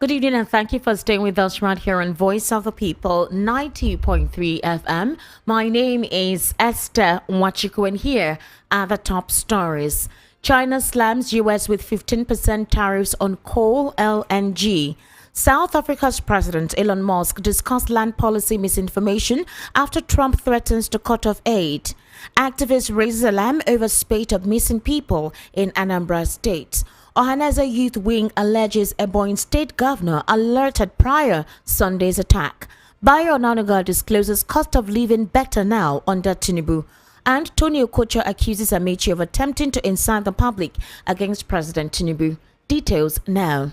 Good evening and thank you for staying with us right here on Voice of the People 90.3 FM. My name is Esther Nwachukwu and here are the top stories. China slams US with 15% tariffs on coal, LNG. South Africa's President Elon Musk discussed land policy misinformation after Trump threatens to cut off aid. Activists raise alarm over spate of missing people in Anambra State. Ohanaeze Youth Wing alleges Ebonyi State Governor alerted prior Sunday's attack. Bayo Onanuga discloses cost of living better now under Tinubu. And Tony Okocha accuses Amaechi of attempting to incite the public against President Tinubu. Details now.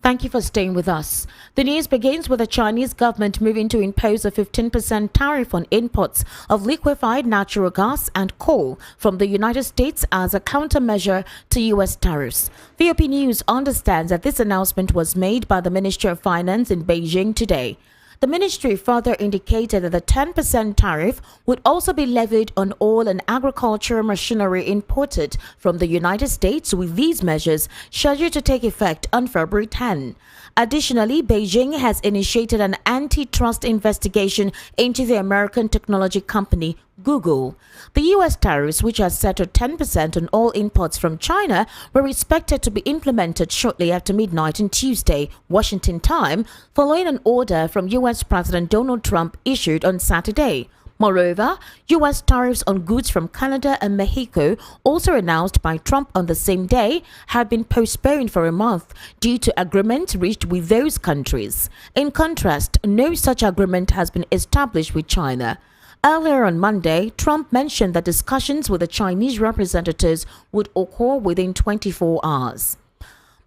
Thank you for staying with us. The news begins with the Chinese government moving to impose a 15% tariff on imports of liquefied natural gas and coal from the United States as a countermeasure to U.S. tariffs. VOP News understands that this announcement was made by the Ministry of Finance in Beijing today. The ministry further indicated that the 10% tariff would also be levied on oil and agricultural machinery imported from the United States, with these measures scheduled to take effect on February 10. Additionally, Beijing has initiated an antitrust investigation into the American technology company Google. The U.S. tariffs, which are set at 10% on all imports from China, were expected to be implemented shortly after midnight on Tuesday, Washington time, following an order from U.S. President Donald Trump issued on Saturday. Moreover, U.S. tariffs on goods from Canada and Mexico, also announced by Trump on the same day, have been postponed for a month due to agreements reached with those countries. In contrast, no such agreement has been established with China. Earlier on Monday, Trump mentioned that discussions with the Chinese representatives would occur within 24 hours.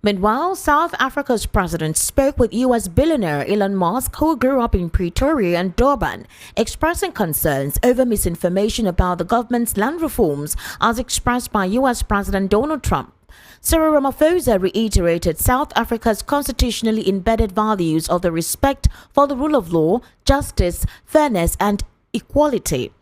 Meanwhile, South Africa's president spoke with U.S. billionaire Elon Musk, who grew up in Pretoria and Durban, expressing concerns over misinformation about the government's land reforms as expressed by U.S. President Donald Trump. Cyril Ramaphosa reiterated South Africa's constitutionally embedded values of the respect for the rule of law, justice, fairness, and equality.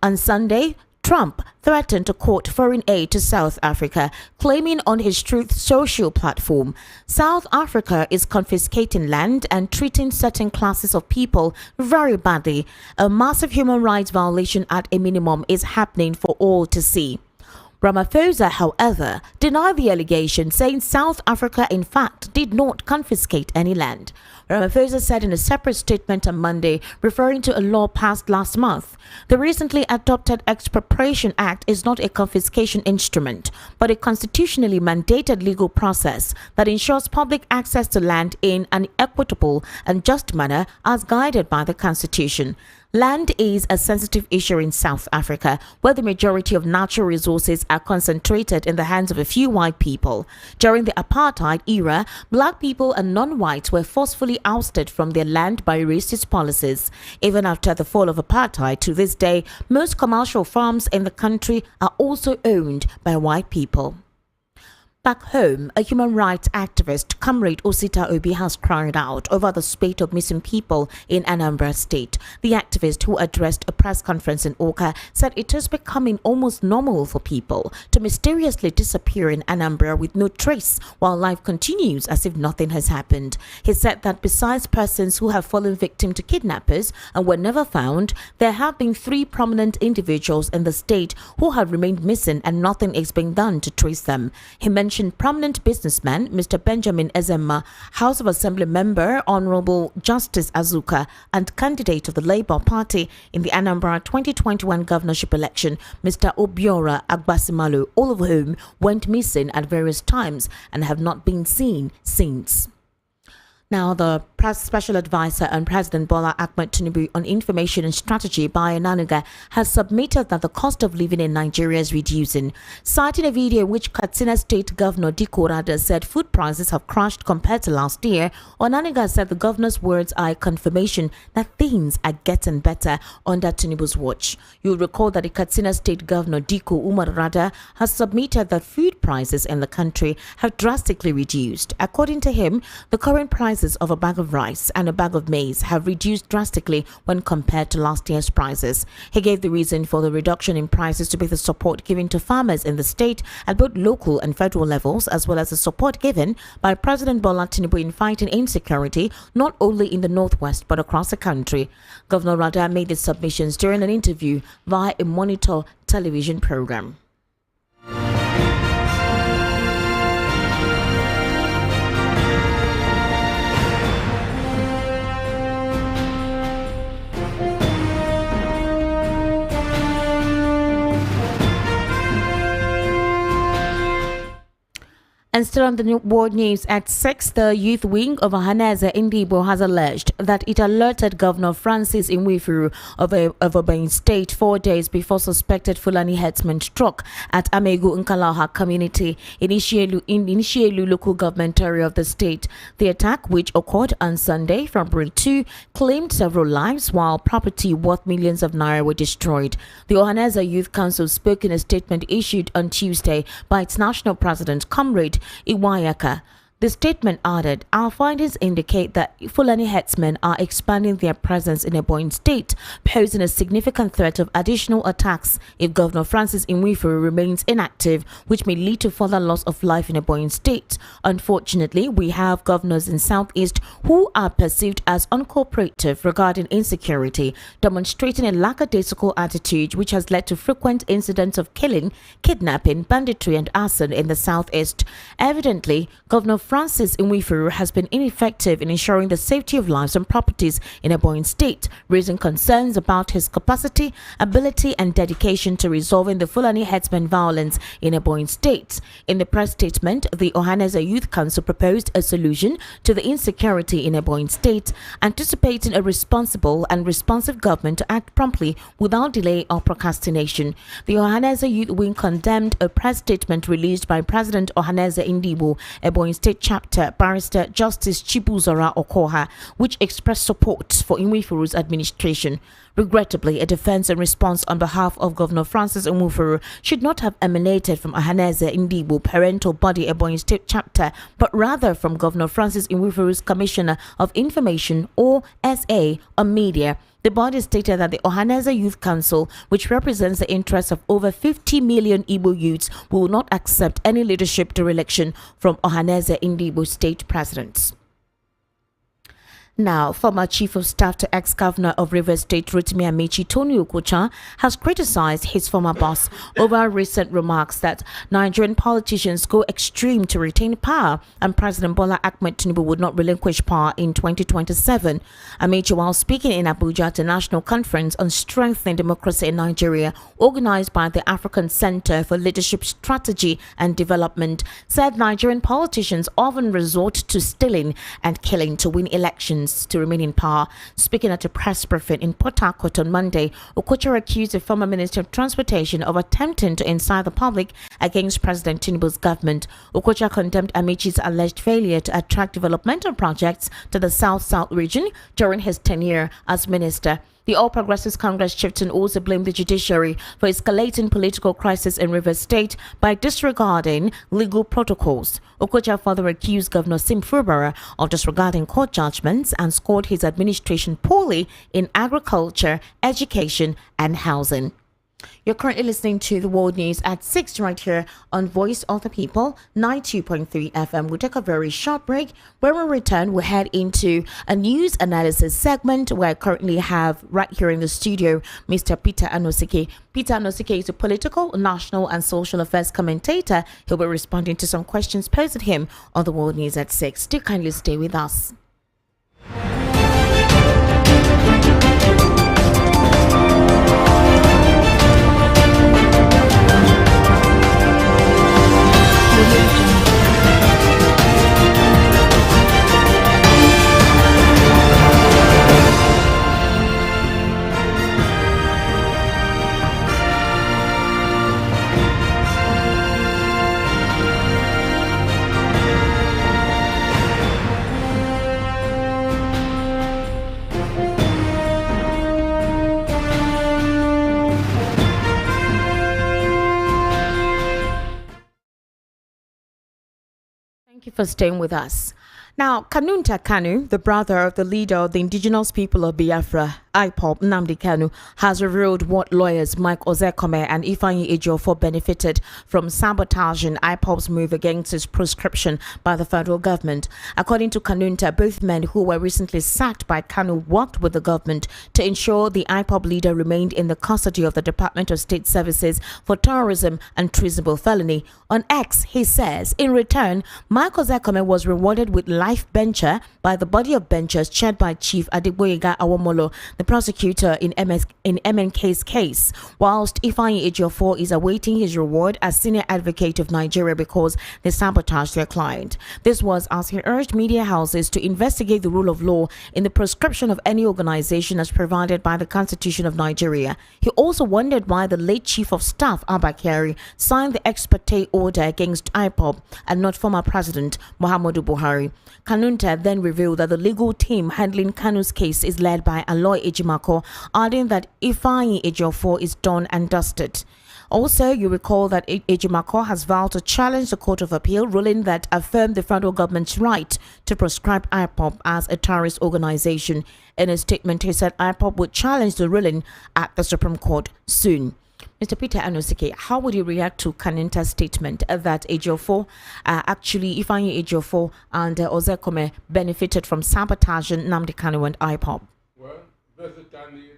On Sunday, Trump threatened to cut foreign aid to South Africa, claiming on his Truth Social platform, South Africa is confiscating land and treating certain classes of people very badly. A massive human rights violation at a minimum is happening for all to see. Ramaphosa, however, denied the allegation, saying South Africa in fact did not confiscate any land. Ramaphosa said in a separate statement on Monday, referring to a law passed last month, the recently adopted Expropriation Act is not a confiscation instrument, but a constitutionally mandated legal process that ensures public access to land in an equitable and just manner as guided by the Constitution. Land is a sensitive issue in South Africa, where the majority of natural resources are concentrated in the hands of a few white people. During the apartheid era, black people and non-whites were forcefully ousted from their land by racist policies. Even after the fall of apartheid, to this day, most commercial farms in the country are also owned by white people. Back home, a human rights activist, Comrade Osita Obi, has cried out over the spate of missing people in Anambra State. The activist, who addressed a press conference in Oka, said it is becoming almost normal for people to mysteriously disappear in Anambra with no trace while life continues as if nothing has happened. He said that besides persons who have fallen victim to kidnappers and were never found, there have been 3 prominent individuals in the state who have remained missing and nothing is being done to trace them. He mentioned prominent businessman Mr. Benjamin Ezema, House of Assembly member Honorable Justice Azuka, and candidate of the Labour Party in the Anambra 2021 governorship election, Mr. Obiora Agbasimalu, all of whom went missing at various times and have not been seen since. Now, the Special Advisor on President Bola Ahmed Tinubu on Information and Strategy, Bayo Onanuga, has submitted that the cost of living in Nigeria is reducing. Citing a video in which Katsina State Governor Dikko Rada said food prices have crashed compared to last year, Onanuga said the governor's words are a confirmation that things are getting better under Tinubu's watch. You'll recall that the Katsina State Governor Dikko Umar Rada has submitted that food prices in the country have drastically reduced. According to him, the current price prices of a bag of rice and a bag of maize have reduced drastically when compared to last year's prices. He gave the reason for the reduction in prices to be the support given to farmers in the state at both local and federal levels, as well as the support given by President Bola Tinubu in fighting insecurity not only in the northwest but across the country. Governor Rada made his submissions during an interview via a Monitor television program. And still on the world news at 6, the youth wing of Ohanaeze Ndigbo has alleged that it alerted Governor Francis Nwifuru of Ebonyi State 4 days before suspected Fulani herdsmen struck at Amegu Nkalaha community in Ishielu local government area of the state. The attack, which occurred on Sunday, February 2, claimed several lives while property worth millions of naira were destroyed. The Ohanaeze Youth Council spoke in a statement issued on Tuesday by its national president, Comrade Iwayaka. The statement added, "Our findings indicate that Fulani herdsmen are expanding their presence in Ebonyi State, posing a significant threat of additional attacks if Governor Francis Nwifuru remains inactive, which may lead to further loss of life in Ebonyi State. Unfortunately, we have governors in Southeast who are perceived as uncooperative regarding insecurity, demonstrating a lackadaisical attitude which has led to frequent incidents of killing, kidnapping, banditry and arson in the Southeast. Evidently, Governor Francis Nwifuru has been ineffective in ensuring the safety of lives and properties in Ebonyi State, raising concerns about his capacity, ability and dedication to resolving the Fulani herdsmen violence in Ebonyi State." In the press statement, the Ohanaeze Youth Council proposed a solution to the insecurity in Ebonyi State, anticipating a responsible and responsive government to act promptly without delay or procrastination. The Ohanaeze Youth Wing condemned a press statement released by President Ohanaeze Ndigbo, Ebonyi State Chapter Barrister Justice Chibuzora Okoha, which expressed support for Nwifuru's administration. Regrettably, a defense and response on behalf of Governor Francis Nwifuru should not have emanated from Ohanaeze Ndigbo parental body Ebonyi State Chapter, but rather from Governor Francis Nwifuru's Commissioner of Information or SA on Media. The body stated that the Ohanaeze Youth Council, which represents the interests of over 50 million Igbo youths, will not accept any leadership dereliction from Ohanaeze Ndigbo state presidents. Now, former Chief of Staff to ex-Governor of Rivers State Rotimi Amaechi, Tony Okocha, has criticized his former boss over recent remarks that Nigerian politicians go extreme to retain power and President Bola Ahmed Tinubu would not relinquish power in 2027. Amaechi, while speaking in Abuja at the National Conference on Strengthening Democracy in Nigeria, organized by the African Center for Leadership Strategy and Development, said Nigerian politicians often resort to stealing and killing to win elections to remain in power. Speaking at a press briefing in Port Harcourt on Monday, Okocha accused the former Minister of Transportation of attempting to incite the public against President Tinubu's government. Okocha condemned Amaechi's alleged failure to attract developmental projects to the South-South region during his tenure as minister. The All Progressives Congress chieftain also blamed the judiciary for escalating political crisis in Rivers State by disregarding legal protocols. Okocha further accused Governor Sim Fubara of disregarding court judgments and scored his administration poorly in agriculture, education, and housing. You're currently listening to the World News at 6 right here on Voice of the People, 92.3 FM. We'll take a very short break. When we return, we'll head into a news analysis segment where I currently have right here in the studio Mr. Peter Anosike. Peter Anosike is a political, national and social affairs commentator. He'll be responding to some questions posed to him on the World News at 6. Do kindly stay with us. Thank you for staying with us. Now, Kanu, the brother of the leader of the indigenous people of Biafra, IPOB, Nnamdi Kanu, has revealed what lawyers Mike Ozekhome and Ejiofor benefited from sabotaging IPOB's move against his proscription by the federal government. According to Kanunta, both men who were recently sacked by Kanu worked with the government to ensure the IPOB leader remained in the custody of the Department of State Services for terrorism and treasonable felony. On X, he says, in return, Mike Ozekhome was rewarded with life bencher by the body of benchers chaired by Chief Adegboyega Awomolo, the prosecutor in MNK's case, whilst Ejiofor is awaiting his reward as senior advocate of Nigeria because they sabotaged their client. This was as he urged media houses to investigate the rule of law in the proscription of any organization as provided by the Constitution of Nigeria. He also wondered why the late Chief of Staff, Abba Kyari, signed the ex parte order against IPOB and not former President Muhammadu Buhari. Kanunta then revealed that the legal team handling Kanu's case is led by Aloy Ejimako, adding that Ejiofor is done and dusted. Also, you recall that Ejimako has vowed to challenge the Court of Appeal ruling that affirmed the federal government's right to proscribe IPOB as a terrorist organization. In a statement, he said IPOB would challenge the ruling at the Supreme Court soon. Mr. Peter Anosike, how would you react to Kanunta's statement that Ejiofor, Ejiofor and Ozekhome benefited from sabotaging Nnamdi Kanu and IPOB? Well, basically,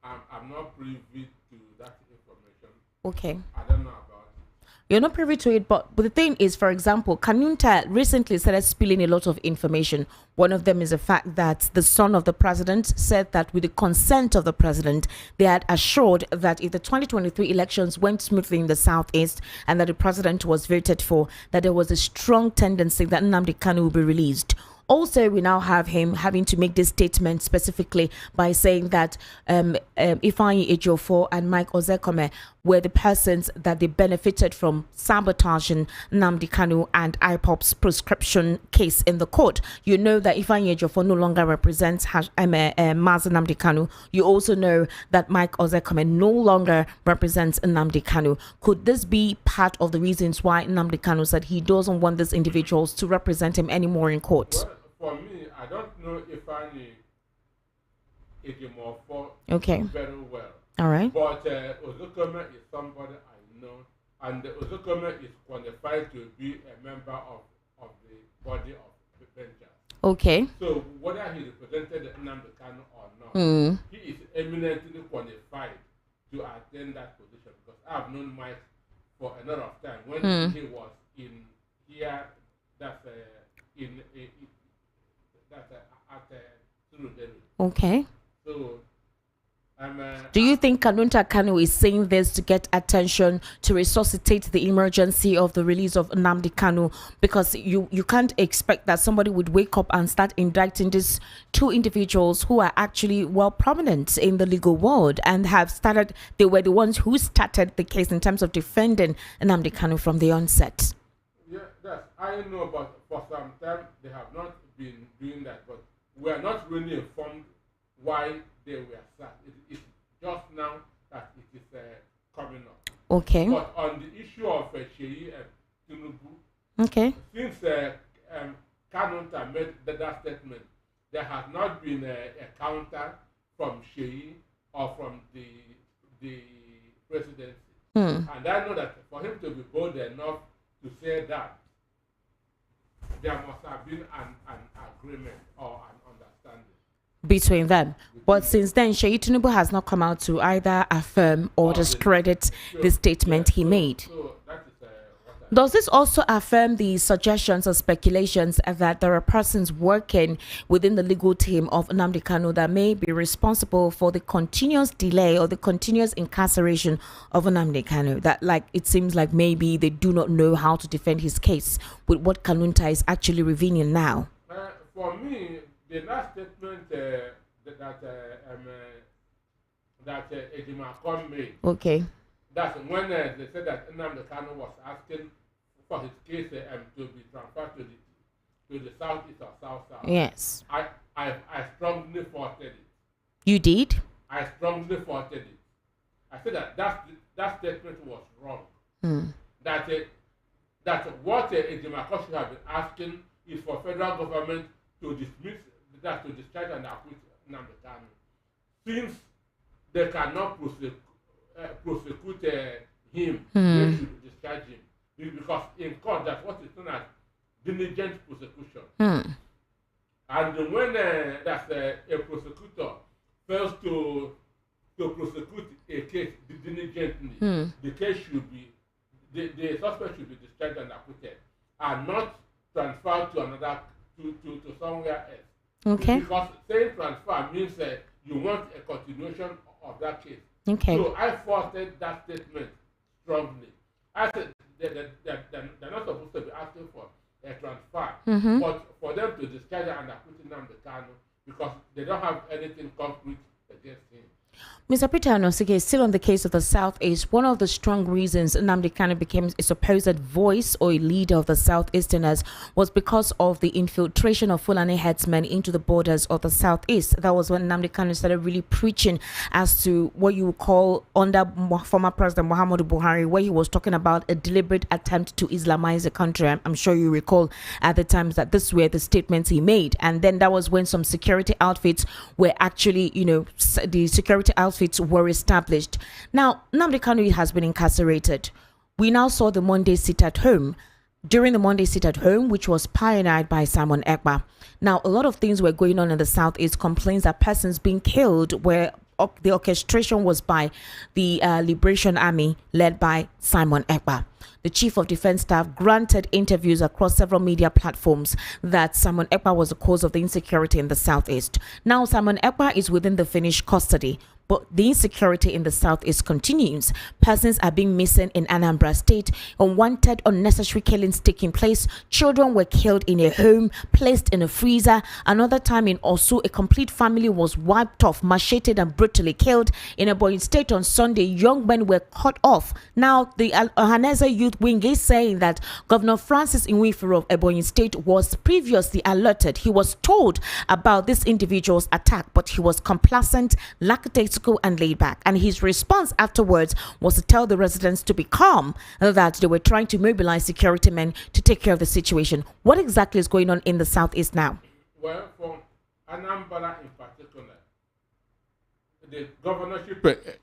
I'm not privy to that information. Okay. I don't know about it. You're not privy to it, but the thing is, for example, Kanunta recently started spilling a lot of information. One of them is the fact that the son of the president said that with the consent of the president, they had assured that if the 2023 elections went smoothly in the southeast and that the president was voted for, that there was a strong tendency that Nnamdi Kanu will be released. Also, we now have him having to make this statement specifically by saying that Ejiofor and Mike Ozekhome were the persons that they benefited from sabotaging Nnamdi Kanu and IPOB's proscription case in the court. You know that Ejiofor no longer represents Nnamdi Kanu. You also know that Mike Ozekhome no longer represents Nnamdi Kanu. Could this be part of the reasons why Nnamdi Kanu said he doesn't want these individuals to represent him anymore in court? Well, for me, I don't know if I need Ejiofor very well. All right. But Ozekhome is somebody I know, and Ozekhome is qualified to be a member of the body of the benchers. Okay. So whether he represented Nnamdi Kanu or not, he is eminently qualified to attend that position because I have known Mike for a lot of time when he was in here. That's at Surudere. Okay. So. Do you think Kanunta Kanu is saying this to get attention to resuscitate the emergency of the release of Nnamdi Kanu? Because you can't expect that somebody would wake up and start indicting these two individuals who are actually well prominent in the legal world and they were the ones who started the case in terms of defending Nnamdi Kanu from the onset. Yeah, I know, but for some time they have not been doing that, but we are not really informed why they were sacked. It's just now that it is coming up. Okay. But on the issue of Sheyi and Tinubu, okay, since Kanunta made that statement, there has not been a counter from Sheyi or from the presidency. And I know that for him to be bold enough to say that, there must have been an agreement or an understanding between them. But since then, Sheyi Tinubu has not come out to either affirm or discredit the statement he made. So that is Does this also affirm the suggestions or speculations that there are persons working within the legal team of Nnamdi Kanu that may be responsible for the continuous delay or the continuous incarceration of Nnamdi Kanu? That, like, it seems like maybe they do not know how to defend his case with what Kanunta is actually revealing now. For me, the last statement that Ejiofor made. Okay. That's when they said that Nnamdi Kanu was asking for his case to be transferred to the southeast or south. Yes. I strongly faulted it. You did? I strongly faulted it. I said that statement was wrong. That what Ejiofor should have been asking is for federal government to dismiss that, to discharge and acquit Nnamdi Kanu. Since they cannot prosecute him, they should discharge him. Because in court, that's what is known as diligent prosecution. And when that's a prosecutor fails to prosecute a case diligently, the case should be, the suspect should be discharged and acquitted, and not transferred to another, to somewhere else. Okay. Because saying transfer means you want a continuation of that case. Okay. So I faulted that statement strongly. I said they're not supposed to be asking for a transfer, but for them to discharge and acquit Nnamdi Kanu because they don't have anything concrete against him. Mr. Peter Anosike, still on the case of the Southeast, one of the strong reasons Nnamdi Kanu became a supposed voice or a leader of the Southeasterners was because of the infiltration of Fulani headsmen into the borders of the Southeast. That was when Nnamdi Kanu started really preaching as to what you would call, under former President Muhammadu Buhari, where he was talking about a deliberate attempt to Islamize the country. I'm sure you recall at the times that this were the statements he made. And then that was when some security outfits were actually, the security outfits were established. Now, Nnamdi Kanu has been incarcerated. We now saw the Monday sit at home. During the Monday sit at home, which was pioneered by Simon Ekpa. Now, a lot of things were going on in the Southeast. Complaints that persons being killed were the orchestration was by the Liberation Army led by Simon Ekpa. The Chief of Defense Staff granted interviews across several media platforms that Simon Ekpa was the cause of the insecurity in the Southeast. Now, Simon Ekpa is within the finished custody, but the insecurity in the Southeast continues. Persons are being missing in Anambra State. Unwanted, unnecessary killings taking place. Children were killed in a home, placed in a freezer. Another time in Osu, a complete family was wiped off, macheted and brutally killed. In Ebonyi State on Sunday, young men were cut off. Now, the Ohaneze Youth Wing is saying that Governor Francis Nwifuru of Ebonyi State was previously alerted. He was told about this individual's attack, but he was complacent, lackadaisical, and laid back. And his response afterwards was to tell the residents to be calm, that they were trying to mobilize security men to take care of the situation. What exactly is going on in the Southeast now? Well, for Anambra in particular, the governorship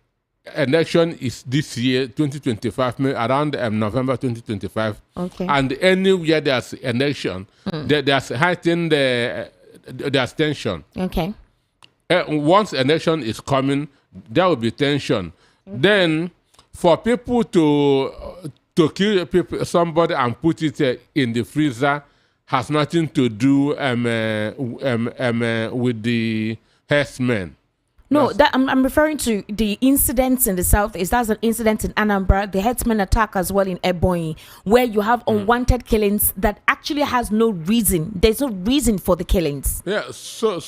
election is this year, 2025, around November 2025. Okay. And anywhere there's election, there's heightened there's tension. Okay. Once election is coming, there will be tension. Then, for people to kill somebody and put it in the freezer has nothing to do with the herdsmen. No, that I'm referring to the incidents in the Southeast. That's an incident in Anambra, the herdsmen attack as well in Ebonyi, where you have unwanted killings that actually has no reason. There's no reason for the killings. Yeah, so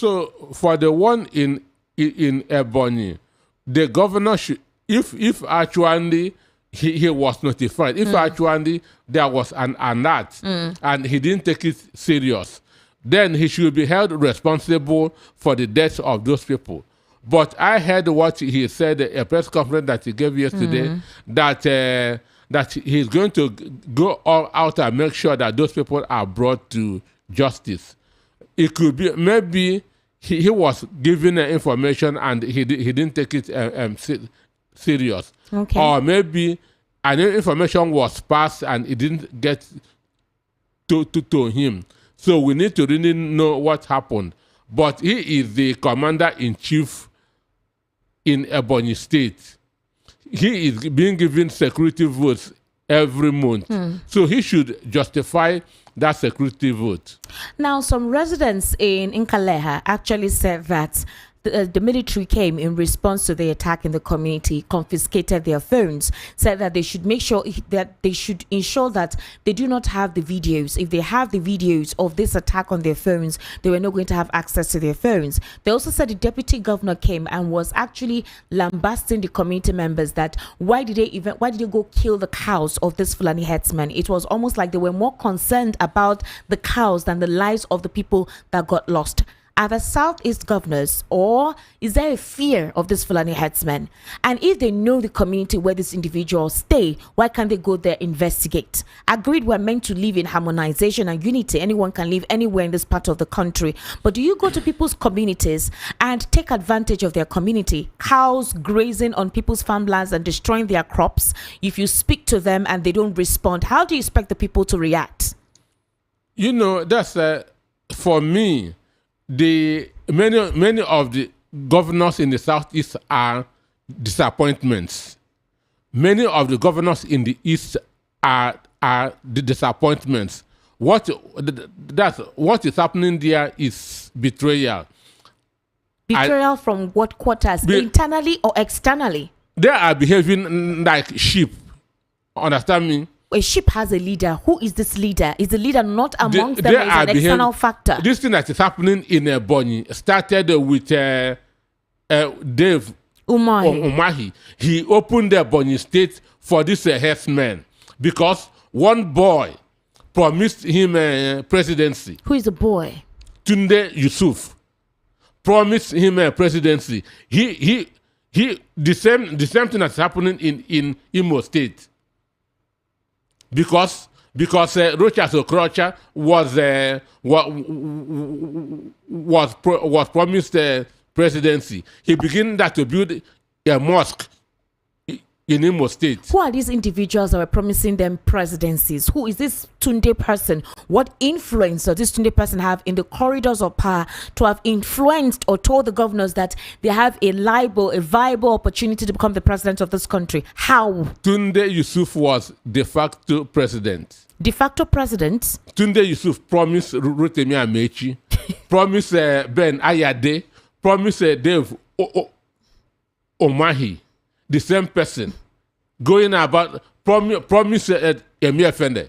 for the one in Ebonyi, the governor should, if actually he was notified, if actually there was an alert and he didn't take it serious, then he should be held responsible for the deaths of those people. But I heard what he said, a press conference that he gave yesterday, that he's going to go all out and make sure that those people are brought to justice. It could be, maybe he was given information and he didn't take it serious. Okay. Or maybe an information was passed and it didn't get to him. So we need to really know what happened. But he is the commander-in-chief in Ebonyi State. He is being given security votes every month. So he should justify that security vote. Now, some residents in Nkaleha actually said that the military came in response to the attack in the community, confiscated their phones, said that they should make sure that they should ensure that they do not have the videos. If they have the videos of this attack on their phones, they were not going to have access to their phones. They also said the deputy governor came and was actually lambasting the community members that why did they go kill the cows of this Fulani herdsmen? It was almost like they were more concerned about the cows than the lives of the people that got lost. Are the Southeast governors, or is there a fear of these Fulani headsmen? And if they know the community where these individuals stay, why can't they go there, investigate? Agreed, we're meant to live in harmonization and unity. Anyone can live anywhere in this part of the country. But do you go to people's communities and take advantage of their community? Cows grazing on people's farmlands and destroying their crops. If you speak to them and they don't respond, how do you expect the people to react? You know, that's for me. Many of the governors in the Southeast are disappointments. Many of the governors in the East are the disappointments. What is happening there is betrayal. Betrayal from what quarters? Internally or externally? They are behaving like sheep. Understand me? A sheep has a leader. Who is this leader? Is the leader not amongst them? Is an external factor? This thing that is happening in Ebonyi started with Dave Umahi. He opened the Ebonyi state for this herdsmen because one boy promised him presidency. Who is the boy? Tunde Yusuf promised him a presidency. The same thing that's happening in Imo State. Because Rochas Okrocha was promised presidency. He began to build a mosque in Imo State. Who are these individuals that were promising them presidencies? Who is this Tunde person? What influence does this Tunde person have in the corridors of power to have influenced or told the governors that they have a viable opportunity to become the president of this country? How? Tunde Yusuf was de facto president. De facto president? Tunde Yusuf promised Rotimi Amechi, promised Ben Ayade, promised Dave Omahi. The same person going about promise Emir Fende.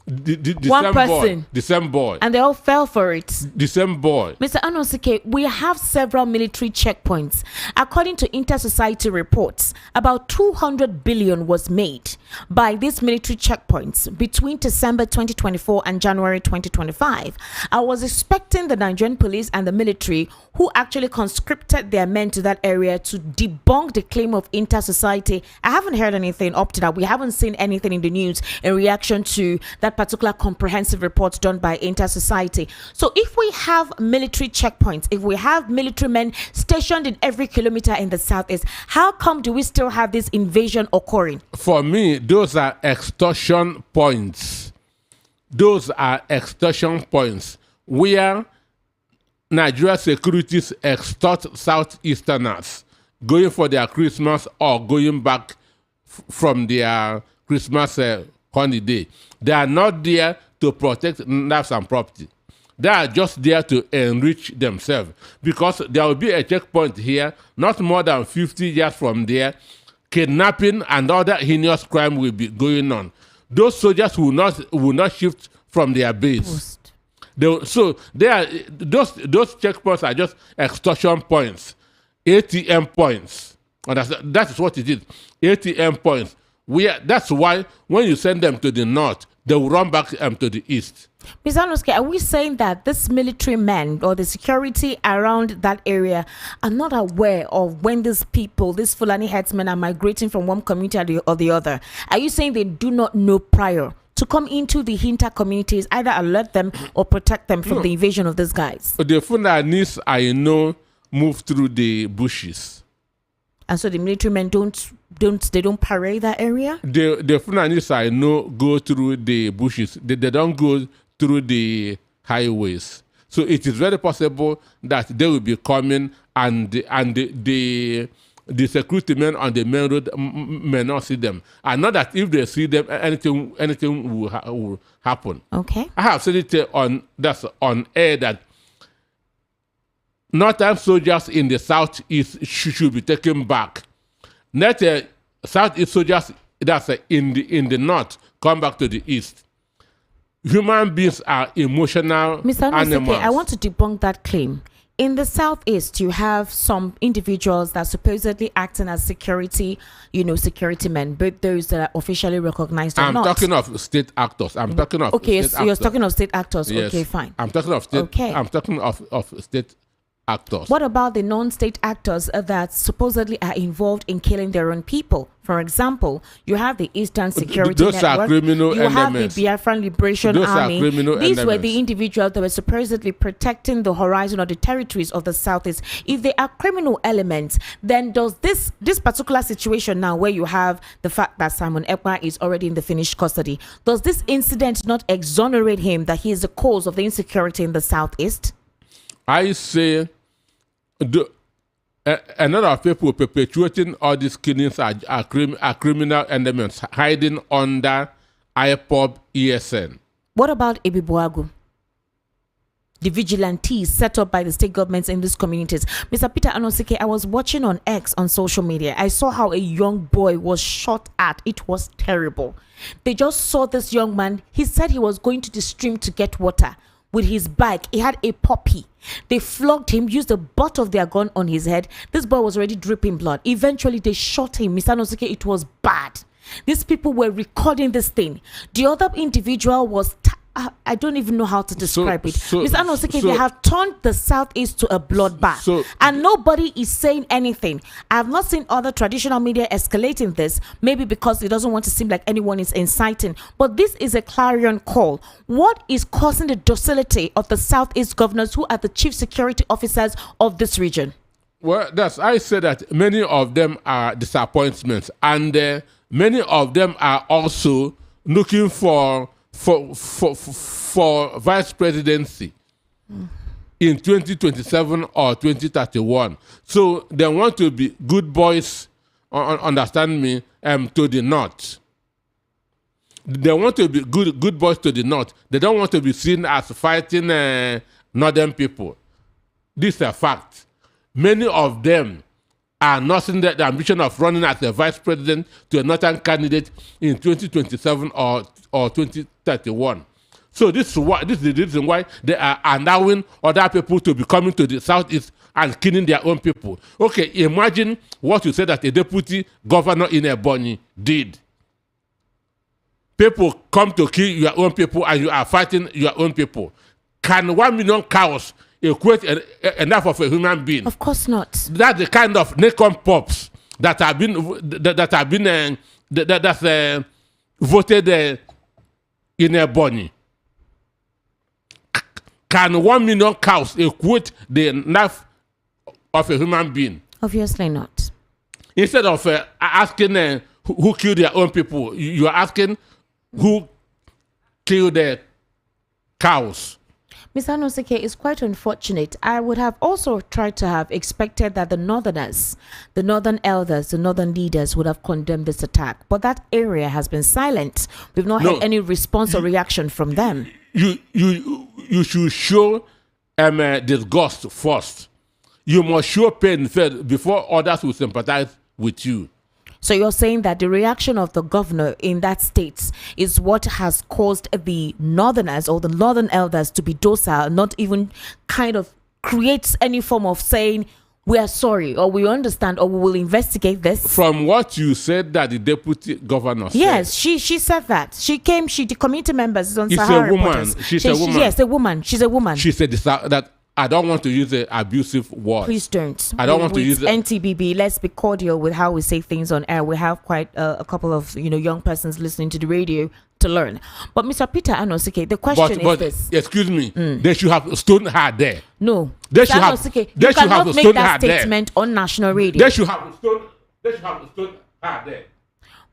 The same boy. And they all fell for it. The same boy. Mr. Anosike, we have several military checkpoints. According to inter-society reports, about 200 billion was made by these military checkpoints between December 2024 and January 2025. I was expecting the Nigerian police and the military, who actually conscripted their men to that area, to debunk the claim of inter-society. I haven't heard anything up to that. We haven't seen anything in the news in reaction to that particular comprehensive report done by inter-society. So if we have military checkpoints, if we have military men stationed in every kilometer in the Southeast, how come do we still have this invasion occurring? For me, those are extortion points. Those are extortion points where Nigeria securities extort Southeasterners going for their Christmas or going back from their Christmas holiday. They are not there to protect lives and property. They are just there to enrich themselves, because there will be a checkpoint here, not more than 50 yards from there. Kidnapping and other heinous crime will be going on. Those soldiers will not shift from their base. Those checkpoints are just extortion points, ATM points. And that is what it is, ATM points. That's why when you send them to the north, they will run back to the east. Ms. Anuske, are we saying that this military men or the security around that area are not aware of when these people, these Fulani headsmen, are migrating from one community or the other? Are you saying they do not know prior to come into the Hinta communities, either alert them or protect them from the invasion of these guys? The Fulanis, I know, move through the bushes. And so the military men don't parade that area? The Fulanis, I know, go through the bushes. They don't go through the highways. So it is very possible that they will be coming and the security men on the main road may not see them. And not that if they see them, anything will happen. Okay. I have said it on air that northern soldiers in the southeast should be taken back. Let southeast soldiers that's in the north come back to the east. Human beings are emotional Mr. animals. I want to debunk that claim. in the southeast, you have some individuals that are supposedly acting as security, security men, but those that are officially recognized or I'm not. talking of state actors. I'm talking of okay, state you're actors. talking of state actors. Yes. Okay, fine. I'm talking of state. Okay. I'm talking of state actors. What about the non-state actors that supposedly are involved in killing their own people? For example, you have the Eastern Security Those Network. are criminal you elements. have the Biafran Liberation Those Army. are criminal These were elements. the individuals that were supposedly protecting the horizon or the territories of the Southeast. If they are criminal elements, then does this particular situation now, where you have the fact that Simon Ekpa is already in the finished custody, does this incident not exonerate him that he is the cause of the insecurity in the Southeast? I say a lot of people perpetuating all these killings are criminal elements hiding under IPOB ESN. What about Ebibuagu? The vigilantes set up by the state governments in these communities. Mr. Peter Anosike, I was watching on X on social media. I saw how a young boy was shot at. It was terrible. They just saw this young man. He said he was going to the stream to get water with his bike. He had a puppy. They flogged him, used the butt of their gun on his head. This boy was already dripping blood. Eventually, they shot him. Mr. Anosike, it was bad. These people were recording this thing. The other individual was I don't even know how to describe it. Mr. Anosike, they have turned the Southeast to a bloodbath, and nobody is saying anything. I have not seen other traditional media escalating this, maybe because it doesn't want to seem like anyone is inciting. But this is a clarion call. What is causing the docility of the Southeast governors, who are the chief security officers of this region? Well, I said that many of them are disappointments, and many of them are also looking for vice presidency in 2027 or 2031. So they want to be good boys, understand me, to the north. They want to be good boys to the north. They don't want to be seen as fighting northern people. This is a fact. Many of them are nursing the ambition of running as a vice president to a northern candidate in 2027 or 2031. So this is the reason why they are allowing other people to be coming to the southeast and killing their own people. Okay, imagine what you said that a deputy governor in Ebonyi did. People come to kill your own people and you are fighting your own people. Can 1 million cows equate enough of a human being? Of course not. That's the kind of naked pops that have been voted in Ebonyi. Can 1 million cows equate the enough of a human being? Obviously not. Instead of asking who killed their own people, you are asking who killed the cows. Mr. Anosike, it's quite unfortunate. I would have also tried to have expected that the northerners, the northern elders, the northern leaders would have condemned this attack. But that area has been silent. We've not had any response or reaction from them. You should show disgust first. You must show pain first before others will sympathize with you. So you're saying that the reaction of the governor in that state is what has caused the northerners or the northern elders to be docile, not even kind of creates any form of saying, we are sorry, or we understand, or we will investigate this? From what you said that the deputy governor said. Yes, she said that. The community members on It's Sahara a woman. Reporters. She's a woman. Yes, a woman. She's a woman. She said that I don't want to use an abusive word. Please don't. I don't want to use it. NTBB, let's be cordial with how we say things on air. We have quite a couple of young persons listening to the radio to learn. But Mr. Peter Anosike, the question is this. Excuse me, they should have stoned her there. No. They should have. Anosike, They you should have cannot make stoned that her there. statement on national radio. They should have stoned her there.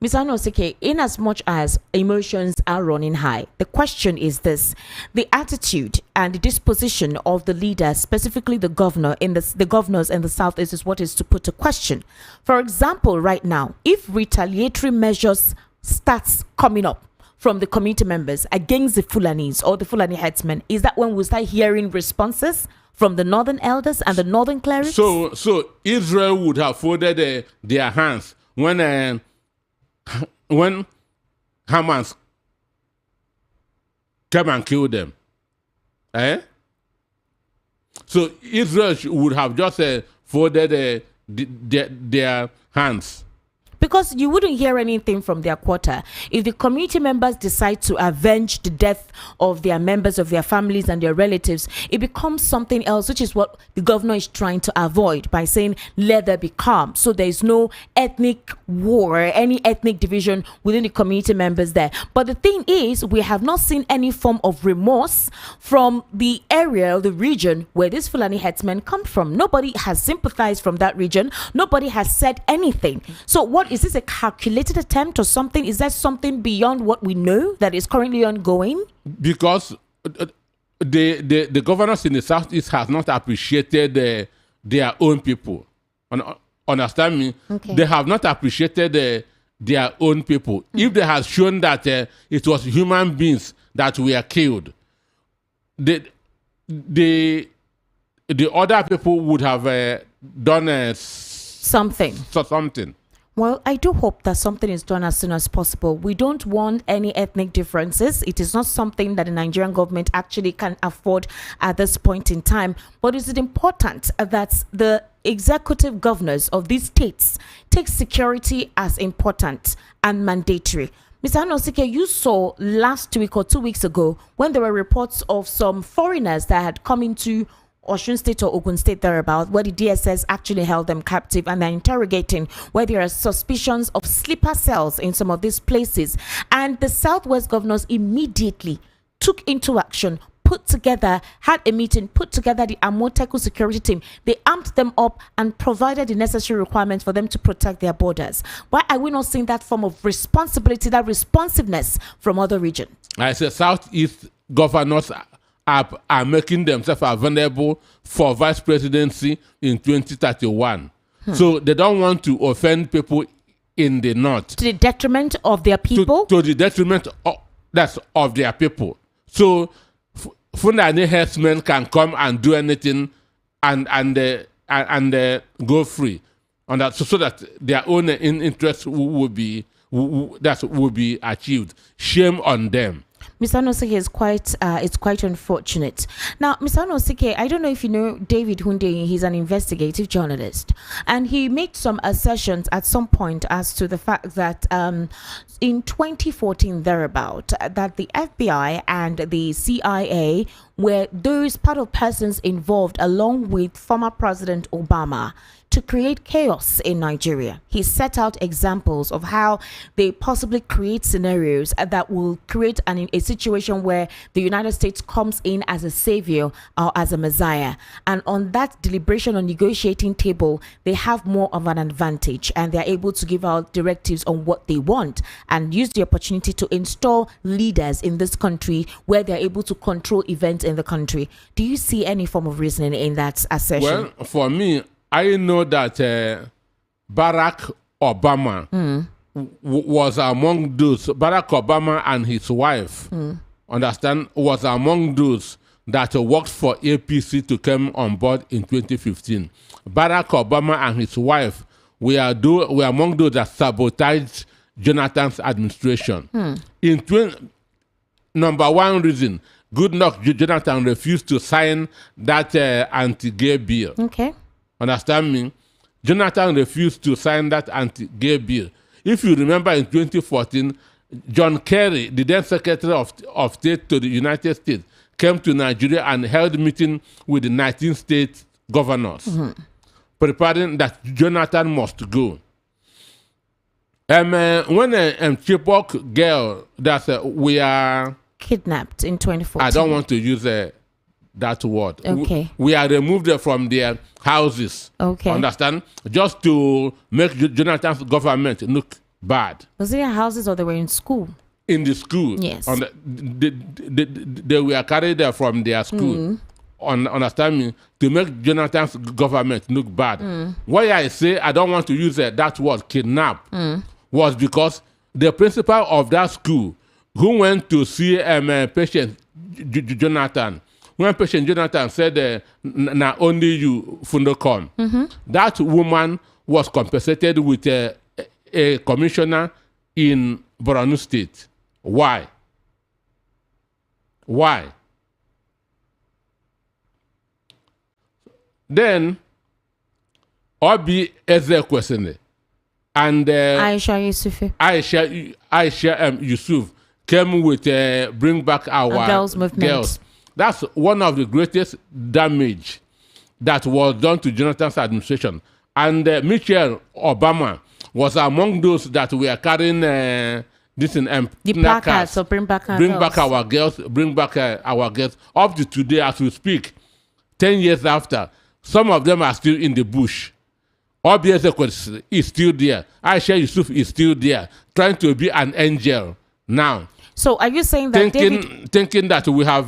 Mr. Anosike, in as much as emotions are running high, the question is this: the attitude and the disposition of the leader, specifically the governor the governors in the southeast, is what is to put to question. For example, right now, if retaliatory measures starts coming up from the community members against the Fulanis or the Fulani headsmen, is that when we start hearing responses from the northern elders and the northern clerics? So Israel would have folded their hands when Hamas came and killed them. So Israel would have just folded their hands. Because you wouldn't hear anything from their quarter. If the community members decide to avenge the death of their members, of their families and their relatives, it becomes something else, which is what the governor is trying to avoid by saying, let there be calm. So there is no ethnic war, any ethnic division within the community members there. But the thing is, we have not seen any form of remorse from the area, the region where these Fulani headsmen come from. Nobody has sympathized from that region. Nobody has said anything. So what is this, a calculated attempt or something? Is there something beyond what we know that is currently ongoing? Because the governors in the Southeast has not appreciated their own people. Understand me? Okay. They have not appreciated their own people. If they had shown that it was human beings that were killed, the other people would have done something. Something. Well, I do hope that something is done as soon as possible. We don't want any ethnic differences. It is not something that the Nigerian government actually can afford at this point in time. But is it important that the executive governors of these states take security as important and mandatory? Mr. Anosike, you saw last week or 2 weeks ago when there were reports of some foreigners that had come into Osun State or Ogun State thereabout, where the DSS actually held them captive and they're interrogating where there are suspicions of sleeper cells in some of these places. And the Southwest governors immediately took into action, had a meeting, put together the Amoteku security team. They amped them up and provided the necessary requirements for them to protect their borders. Why are we not seeing that form of responsibility, that responsiveness from other regions? I say Southeast governors are making themselves available for vice presidency in 2031. So they don't want to offend people in the north. To the detriment of their people? To the detriment of their people. So Fulani herdsmen can come and do anything and go free. And that, so that their own interests will be achieved. Shame on them. Mr. Anosike is quite unfortunate. Now, Mr. Anosike, I don't know if you know David Hunde. He's an investigative journalist, and he made some assertions at some point as to the fact that in 2014 thereabout, that the FBI and the CIA were those part of persons involved along with former President Obama to create chaos in Nigeria. He set out examples of how they possibly create scenarios that will create a situation where the United States comes in as a savior or as a messiah. And on that deliberation or negotiating table, they have more of an advantage and they're able to give out directives on what they want and use the opportunity to install leaders in this country where they're able to control events in the country. Do you see any form of reasoning in that assertion? Well, for me, I know that Barack Obama was among those. Barack Obama and his wife, was among those that worked for APC to come on board in 2015. Barack Obama and his wife were among those that sabotaged Jonathan's administration. Number one reason, Goodluck Jonathan refused to sign that anti-gay bill. Okay. Understand me? Jonathan refused to sign that anti-gay bill. If you remember in 2014, John Kerry, the then Secretary of State to the United States, came to Nigeria and held a meeting with the 19 state governors, preparing that Jonathan must go. When a Chibok girl that we are kidnapped in 2014. I don't want to use that word. Okay. We are removed from their houses. Okay. Understand? Just to make Jonathan's government look bad. Was it in houses or they were in school? In the school. Yes. They were carried from their school. Understand me? To make Jonathan's government look bad. Why I say I don't want to use that word kidnap was because the principal of that school who went to see patient Jonathan, when patient Jonathan said, "Na only you Fundocom," that woman was compensated with a commissioner in Borno State. Why? Why? Then Obi Ezekwesili and Aisha Yusuf came with Bring Back Our Girls Movement. Girls. That's one of the greatest damage that was done to Jonathan's administration. And Michelle Obama was among those that were carrying the placards of Bring Back Our Girls. Bring Back Our Girls. Up to today, as we speak, 10 years after, some of them are still in the bush. Obi Ezekwesili is still there. Aisha Yusuf is still there, trying to be an angel now. So are you saying that thinking that we have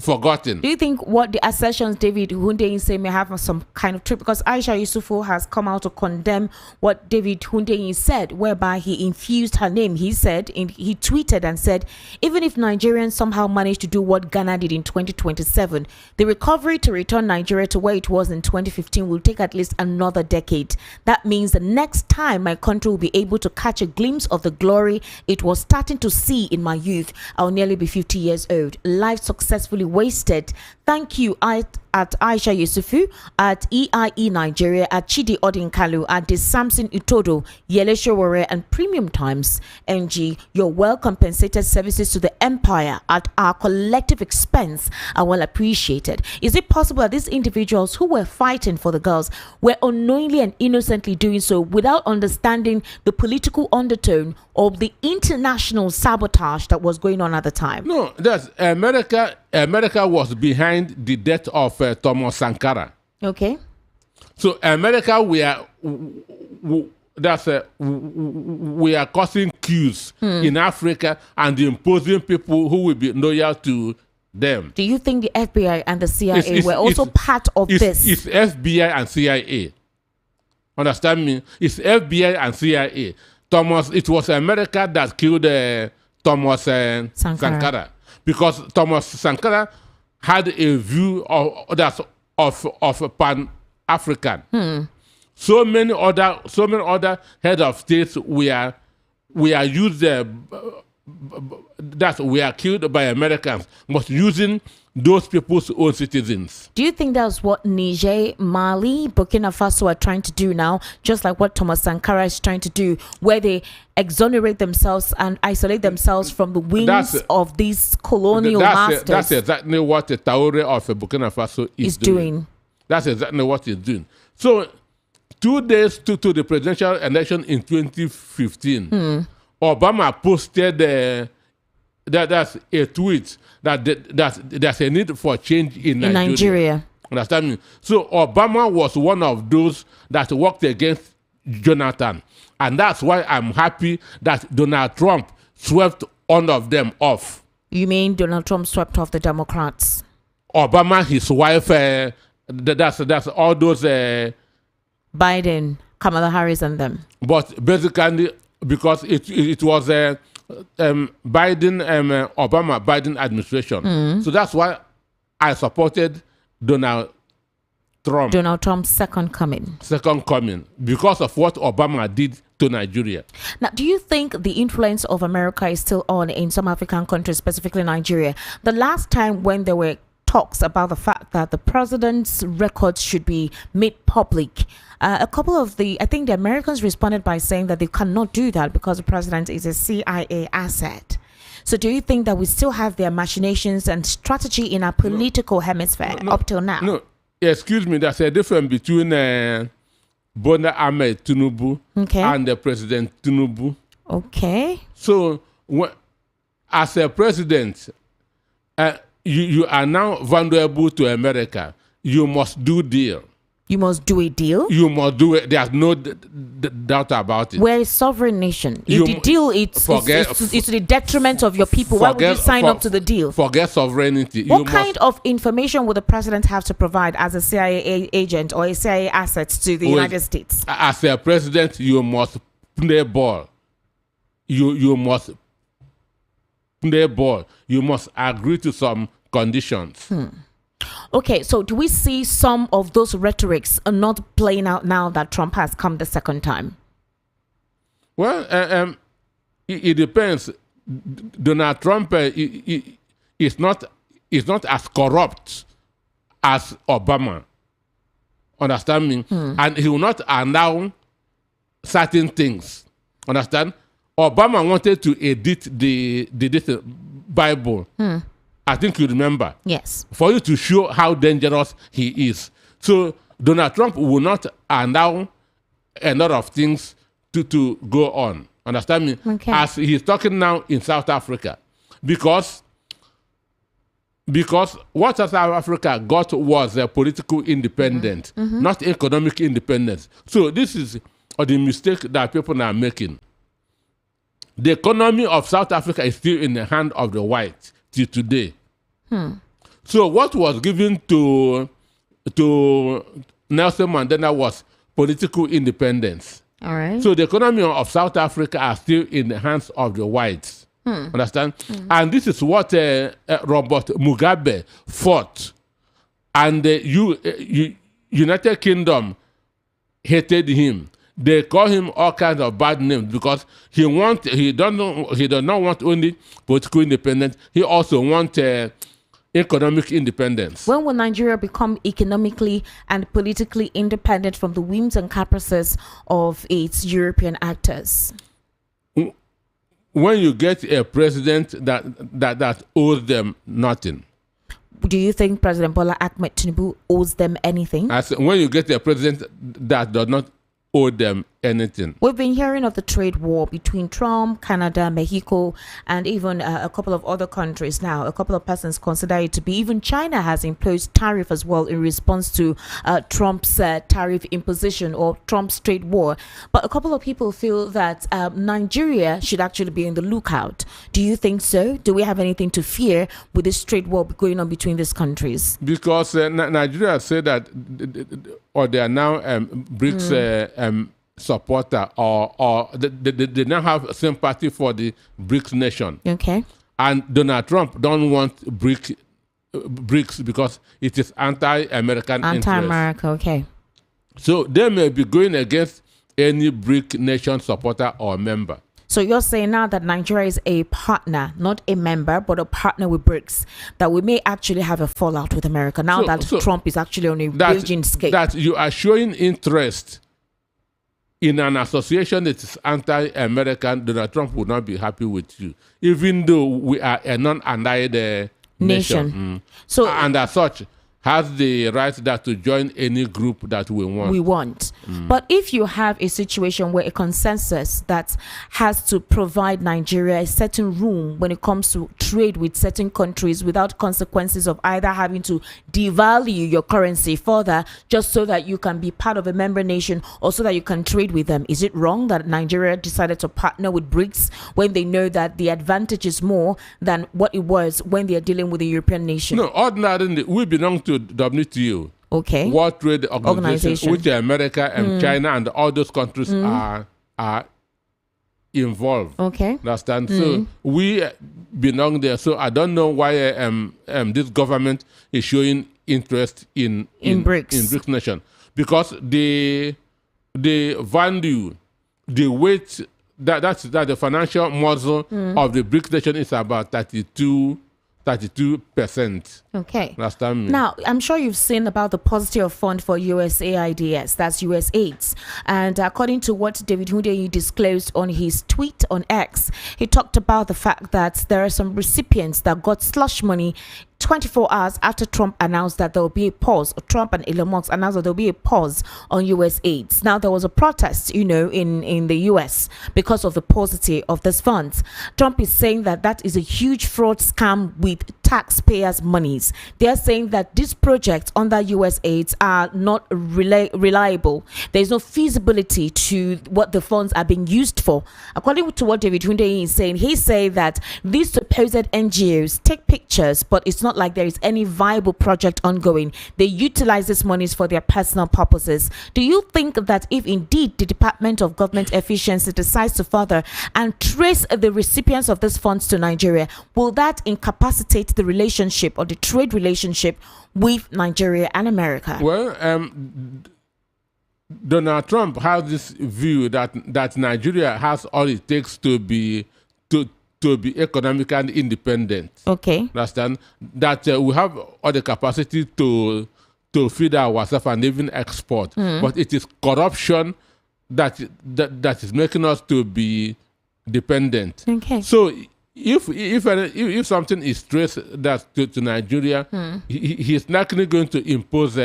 forgotten? Do you think what the assertions David Hundeyin say may have some kind of truth? Because Aisha Yusufu has come out to condemn what David Hundeyin said, whereby he infused her name. He tweeted and said, even if Nigerians somehow manage to do what Ghana did in 2027, the recovery to return Nigeria to where it was in 2015 will take at least another decade. That means the next time my country will be able to catch a glimpse of the glory it was starting to see in my youth, I'll nearly be 50 years old. Life successfully wasted. Thank you at Aisha Yusufu, at EIE Nigeria, at Chidi Odinkalu, at the Samson Utodo, Yele Showore, and Premium Times NG. Your well-compensated services to the empire at our collective expense are well appreciated. Is it possible that these individuals who were fighting for the girls were unknowingly and innocently doing so without understanding the political undertone of the international sabotage that was going on at the time? No, that's America was behind the death of Thomas Sankara. Okay. So America, we are causing queues in Africa and imposing people who will be loyal to them. Do you think the FBI and the CIA were also part of this? It's FBI and CIA. Understand me? It's FBI and CIA. It was America that killed Thomas Sankara. Because Thomas Sankara had a view of Pan-African. So many other head of states we are used that we are killed by Americans, but using those people's own citizens. Do you think that's what Niger, Mali, Burkina Faso are trying to do now, just like what Thomas Sankara is trying to do, where they exonerate themselves and isolate themselves from the wings of these colonial masters? That's exactly what the Traoré of Burkina Faso is doing. That's exactly what he's doing. So 2 days to the presidential election in 2015, Obama posted that's a tweet that there's a need for change in Nigeria. Understand me? So Obama was one of those that worked against Jonathan. And that's why I'm happy that Donald Trump swept all of them off. You mean Donald Trump swept off the Democrats? Obama, his wife, that's all those... Biden, Kamala Harris and them. But basically, because it was Biden administration. So that's why I supported Donald Trump. Donald Trump's second coming. Because of what Obama did to Nigeria. Now, do you think the influence of America is still on in some African countries, specifically Nigeria? The last time when there were talks about the fact that the president's records should be made public, I think the Americans responded by saying that they cannot do that because the president is a CIA asset. So do you think that we still have their machinations and strategy in our political hemisphere up till now? No, excuse me, there's a difference between Bola Ahmed Tinubu and the President Tinubu. Okay. So as a president, you are now vulnerable to America. You must do deal. You must do a deal? You must do it. There's no doubt about it. We're a sovereign nation. If the deal it's to the detriment of your people, why would you sign up to the deal? Forget sovereignty. What kind of information would the president have to provide as a CIA agent or a CIA asset to the United States? As a president, you must play ball. You must play ball. You must agree to some conditions. Okay, so do we see some of those rhetorics not playing out now that Trump has come the second time? Well, it depends. Donald Trump is not as corrupt as Obama. Understand me? And he will not allow certain things. Understand? Obama wanted to edit the Bible. I think you remember. Yes. For you to show how dangerous he is. So Donald Trump will not allow a lot of things to go on. Understand me? Okay. As he's talking now in South Africa. Because what South Africa got was a political independence, not economic independence. So this is the mistake that people are making. The economy of South Africa is still in the hand of the whites till today. So what was given to Nelson Mandela was political independence. All right. So the economy of South Africa are still in the hands of the whites. Understand? And this is what Robert Mugabe fought. And United Kingdom hated him. They call him all kinds of bad names because he does not want only political independence. He also wants economic independence. When will Nigeria become economically and politically independent from the whims and caprices of its European actors? When you get a president that owes them nothing. Do you think President Bola Ahmed Tinubu owes them anything? When you get a president that does not owe them anything. We've been hearing of the trade war between Trump, Canada, Mexico, and even a couple of other countries now. A couple of persons consider it to be even China has imposed tariff as well in response to Trump's tariff imposition or Trump's trade war. But a couple of people feel that Nigeria should actually be in the lookout. Do you think so? Do we have anything to fear with this trade war going on between these countries? Because Nigeria said that, or they are now BRICS supporter, or they now have sympathy for the BRICS nation. Okay. And Donald Trump don't want BRICS because it is anti-American Anti-America, okay. So they may be going against any BRIC nation supporter or member. So you're saying now that Nigeria is a partner, not a member, but a partner with BRICS, that we may actually have a fallout with America now that Trump is actually on a raging scale. That you are showing interest in an association that is anti-American, Donald Trump would not be happy with you, even though we are a non-allied nation. So, and as such, has the right that to join any group that we want. But if you have a situation where a consensus that has to provide Nigeria a certain room when it comes to trade with certain countries without consequences of either having to devalue your currency further just so that you can be part of a member nation or so that you can trade with them, is it wrong that Nigeria decided to partner with BRICS when they know that the advantage is more than what it was when they are dealing with a European nation? No, ordinarily, we belong to WTO. Okay. World Trade Organization, which America and China and all those countries are involved. Okay. Understand? So we belong there. So I don't know why this government is showing interest in BRICS. In BRICS nation, because the value, the weight that the financial muscle of the BRICS nation is about 32%. Okay. Last time. Now, I'm sure you've seen about the positive fund for USAIDs, that's USAIDs. And according to what David Hundeyi disclosed on his tweet on X, he talked about the fact that there are some recipients that got slush money 24 hours after Trump announced that there will be a pause. Trump and Elon Musk announced that there will be a pause on USAIDs. Now, there was a protest, in the US because of the paucity of these funds. Trump is saying that that is a huge fraud scam with taxpayers' monies. They are saying that these projects under USAIDs are not reliable. There is no feasibility to what the funds are being used for. According to what David Hundeyi is saying, he's saying that these supposed NGOs take pictures, but it's not like there is any viable project ongoing. They utilize these monies for their personal purposes. Do you think that if indeed the Department of Government Efficiency decides to further and trace the recipients of these funds to Nigeria, will that incapacitate the relationship or the trade relationship with Nigeria and America? Well, Donald Trump has this view that Nigeria has all it takes to be economically independent. Okay. Understand? That we have all the capacity to to feed ourselves and even export. But it is corruption that is making us to be dependent. Okay. So if something is traced that to Nigeria, he's likely going to impose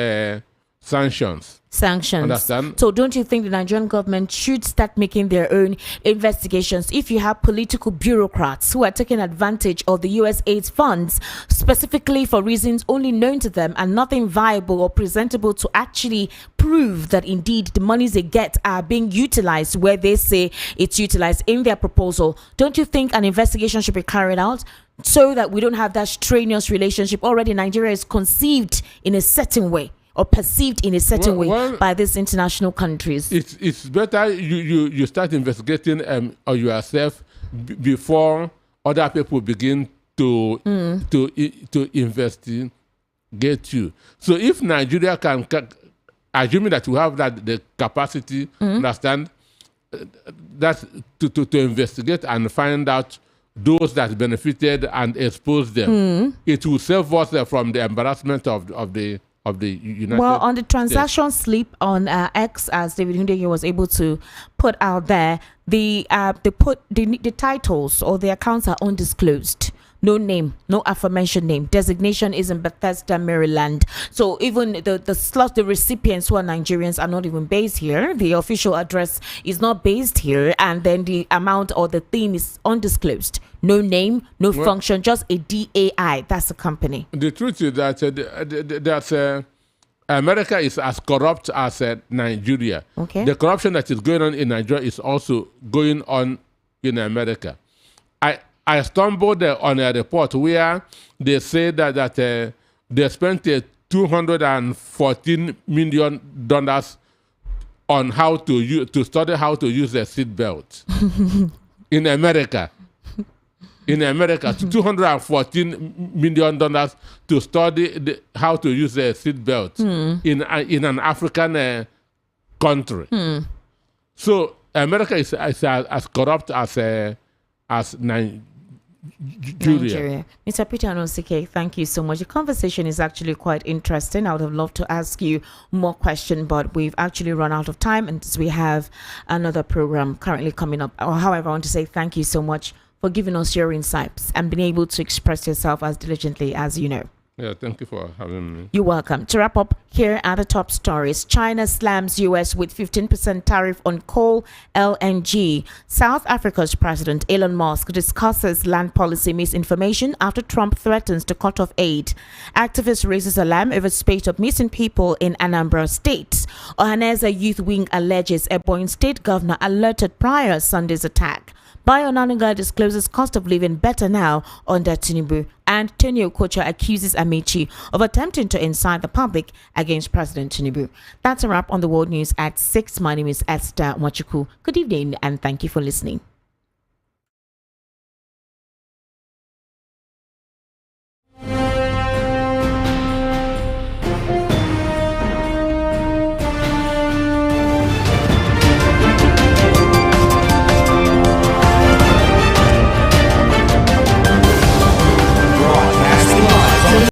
sanctions. Understand? So don't you think the Nigerian government should start making their own investigations? If you have political bureaucrats who are taking advantage of the US aid funds specifically for reasons only known to them and nothing viable or presentable to actually prove that indeed the monies they get are being utilized where they say it's utilized in their proposal, don't you think an investigation should be carried out so that we don't have that strenuous relationship? Already Nigeria is conceived in a certain way or perceived in a certain way by these international countries. It's better you start investigating or yourself before other people begin to investigate you. So if Nigeria can assuming that we have the capacity, understand that to investigate and find out those that benefited and expose them, it will save us from the embarrassment of the United Well, on the transaction slip on X, as David Hundege was able to put out there, the titles or the accounts are undisclosed. No name, no aforementioned name. Designation is in Bethesda, Maryland. So even the recipients who are Nigerians are not even based here. The official address is not based here, and then the amount or the theme is undisclosed. No name, no function, just a DAI. That's the company. The truth is that America is as corrupt as Nigeria. Okay. The corruption that is going on in Nigeria is also going on in America. I stumbled on a report where they say that they spent $214 million on how to study how to use a seatbelt in America. In America, $214 million to study how to use a seatbelt in an African country. So America is as corrupt as Nigeria. Mr. Peter Anosike, thank you so much. The conversation is actually quite interesting. I would have loved to ask you more questions, but we've actually run out of time and we have another program currently coming up. However, I want to say thank you so much for giving us your insights and being able to express yourself as diligently as you know. Yeah, thank you for having me. You're welcome. To wrap up, here are the top stories. China slams US with 15% tariff on coal, LNG. South Africa's President Elon Musk discusses land policy misinformation after Trump threatens to cut off aid. Activist raises alarm over spate of missing people in Anambra State. Ohaneze Youth Wing alleges Ebonyi State Governor alerted prior Sunday's attack. Bayo discloses cost of living better now under Tinubu. And Tony Okocha accuses Amici of attempting to incite the public against President Tinubu. That's a wrap on the World News at 6. My name is Esther Wachuku. Good evening and thank you for listening.